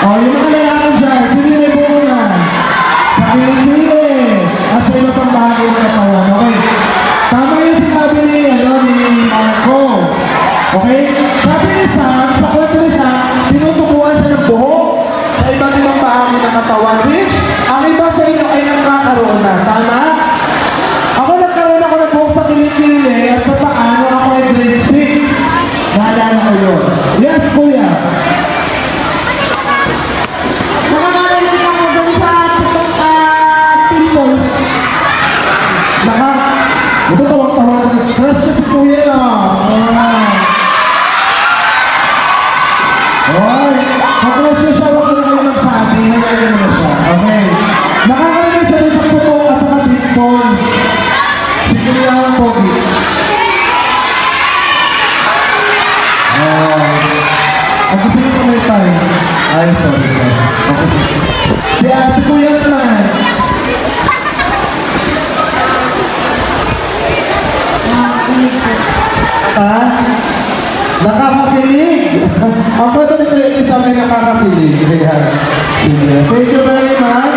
O, yung mga lalaki dyan, sino may bunga? Sa kilikili. At sa iba pang bahagi ng katawan. Okay? Tama yung sinabi ni Marco. Okay? Sabi ni Sam, sa kwento ni Sam, tinutubuan siya ng buhok sa iba't ibang bahagi ng katawan. Which, ang iba sa inyo ay nakakaroon na. Tama? Ako nagkaroon ako ng buhok sa kilikili at sa paano ako ay grade 6. Naalala ko yun. Yes, kuya. Nakakarinig ako dun sa pimples. Ito tawag-tawag. Crush na si kuya na. Oy, kung-crush na siya, huwag na kayo magsabi. Hayaan na siya. Okay. Nakakarinig siya dun sa puto at saka pimples. Si kuya ang pogi. Ang gusto niyo may time. Ay, sorry. Si kuya naman. Ha? Nakakapilig! Ang pwede nito yung isa may nakakapilig. Thank you very much.